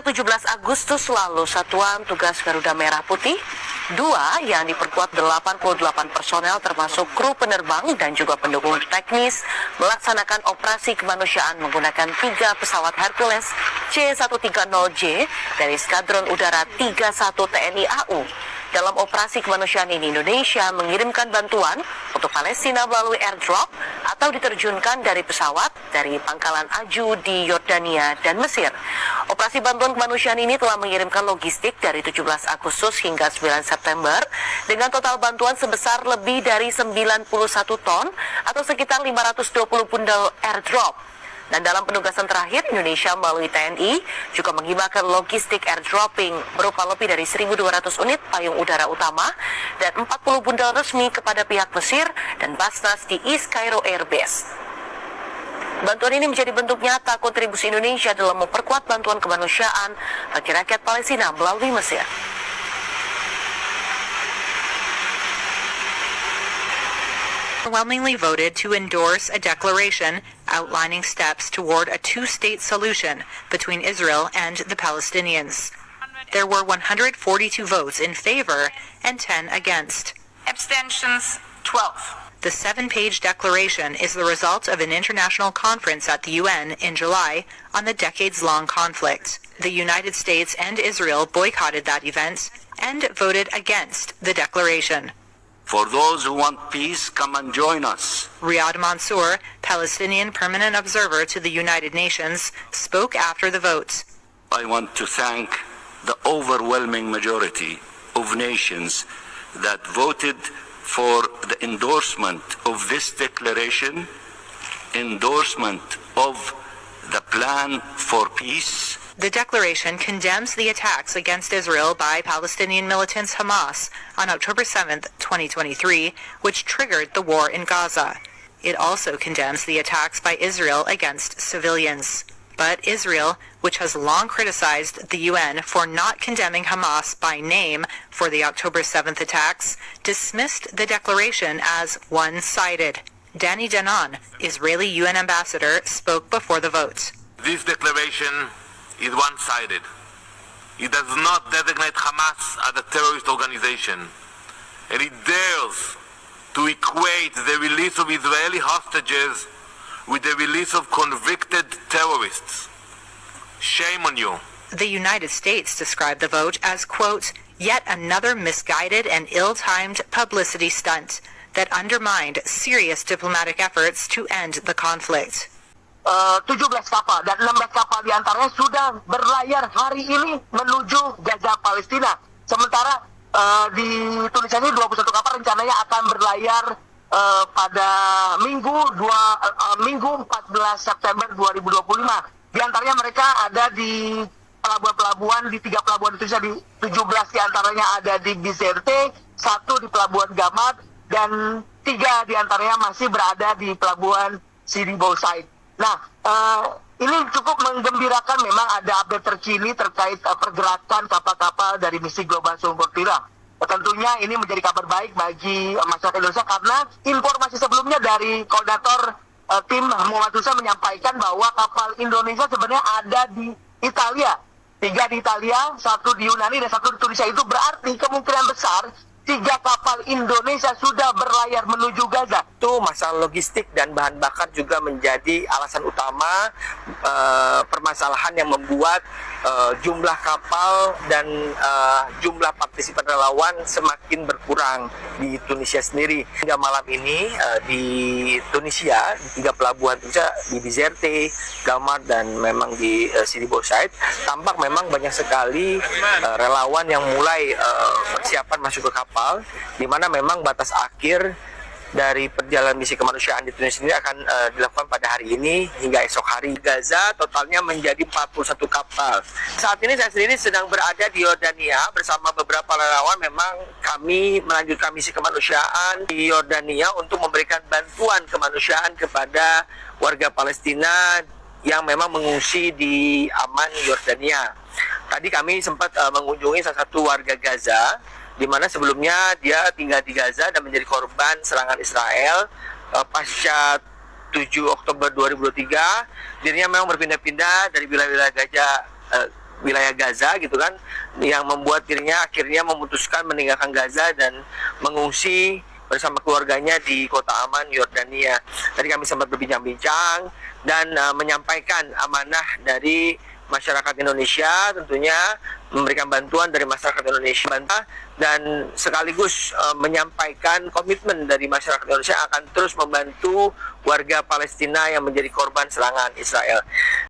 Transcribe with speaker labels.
Speaker 1: 17 Agustus lalu, Satuan Tugas Garuda Merah Putih 2 yang diperkuat 88 personel termasuk kru penerbang dan juga pendukung teknis melaksanakan operasi kemanusiaan menggunakan 3 pesawat Hercules C-130J dari Skadron Udara 31 TNI AU. Dalam operasi kemanusiaan ini, Indonesia mengirimkan bantuan untuk Palestina melalui airdrop atau diterjunkan dari pesawat dari Pangkalan Aju di Yordania dan Mesir. Operasi bantuan kemanusiaan ini telah mengirimkan logistik dari 17 Agustus hingga 9 September dengan total bantuan sebesar lebih dari 91 ton atau sekitar 520 bundel airdrop. Dan dalam penugasan terakhir, Indonesia melalui TNI juga menghibahkan logistik airdropping berupa lebih dari 1.200 unit payung udara utama dan 40 bundel resmi kepada pihak Mesir dan Basnas di East Cairo Air Base. Bantuan ini menjadi bentuk nyata kontribusi Indonesia dalam memperkuat bantuan kemanusiaan bagi rakyat Palestina melalui Mesir.
Speaker 2: Overwhelmingly voted to endorse a declaration outlining steps toward a two-state solution between Israel and the Palestinians. There were 142 votes in favor and 10 against.
Speaker 3: Abstentions 12.
Speaker 2: The 7-page declaration is the result of an international conference at the UN in July on the decades-long conflict. The United States and Israel boycotted that event and voted against the declaration.
Speaker 4: For those who want peace, come and join us.
Speaker 2: Riyad Mansour, Palestinian permanent observer to the United Nations, spoke after the vote.
Speaker 4: I want to thank the overwhelming majority of nations that voted for the endorsement of this declaration, endorsement of the plan for peace.
Speaker 2: The declaration condemns the attacks against Israel by Palestinian militants Hamas on October 7, 2023, which triggered the war in Gaza. It also condemns the attacks by Israel against civilians. But Israel, which has long criticized the UN for not condemning Hamas by name for the October 7th attacks, dismissed the declaration as one-sided. Danny Danon, Israeli UN ambassador, spoke before the vote.
Speaker 5: This declaration is one-sided. It does not designate Hamas as a terrorist organization, and it dares to equate the release of Israeli hostages with the release of convicted terrorists. Shame on you.
Speaker 2: The United States described the vote as, quote, yet another misguided and ill-timed publicity stunt that undermined serious diplomatic efforts to end the conflict.
Speaker 6: 17 kapal dan 16 kapal diantaranya sudah berlayar hari ini menuju Gaza, Palestina. Sementara di Tunisia ini 21 kapal rencananya akan berlayar pada Minggu 14 September 2025. Di antaranya mereka ada di pelabuhan-pelabuhan di 3 pelabuhan di Tunisia, di 17 di antaranya ada di Bizerte, 1 di pelabuhan Gamad, dan 3 di antaranya masih berada di pelabuhan Sidi Boussaid. Nah, ini cukup menggembirakan, memang ada update terkini terkait pergerakan kapal-kapal dari misi Global Support Tira. Tentunya ini menjadi kabar baik bagi masyarakat Indonesia karena informasi sebelumnya dari koordinator tim Muhammad Hussein menyampaikan bahwa kapal Indonesia sebenarnya ada di Italia. 3 di Italia, 1 di Yunani, dan 1 di Tunisia. Itu berarti kemungkinan besar 3 kapal Indonesia sudah berlayar menuju Gaza.
Speaker 7: Itu masalah logistik dan bahan bakar juga menjadi alasan utama permasalahan yang membuat jumlah kapal dan jumlah partisipan relawan semakin berkurang di Tunisia sendiri. Hingga malam ini di Tunisia, di 3 pelabuhan Tunisia, di Bizerte, Gamad, dan memang di Sidi Boussaid, tampak memang banyak sekali relawan yang mulai persiapan masuk ke kapal, di mana memang batas akhir dari perjalanan misi kemanusiaan di Tunisia sendiri akan dilakukan pada hari ini hingga esok hari. Gaza totalnya menjadi 41 kapal. Saat ini saya sendiri sedang berada di Yordania bersama beberapa relawan. Memang kami melanjutkan misi kemanusiaan di Yordania untuk memberikan bantuan kemanusiaan kepada warga Palestina yang memang mengungsi di Aman, Yordania. Tadi kami sempat mengunjungi salah satu warga Gaza, di mana sebelumnya dia tinggal di Gaza dan menjadi korban serangan Israel pasca 7 Oktober 2023. Dirinya memang berpindah-pindah dari wilayah-wilayah wilayah Gaza gitu kan, yang membuat dirinya akhirnya memutuskan meninggalkan Gaza dan mengungsi bersama keluarganya di kota aman Yordania. Tadi kami sempat berbincang-bincang dan menyampaikan amanah dari masyarakat Indonesia, tentunya memberikan bantuan dari masyarakat Indonesia dan sekaligus menyampaikan komitmen dari masyarakat Indonesia akan terus membantu warga Palestina yang menjadi korban serangan Israel.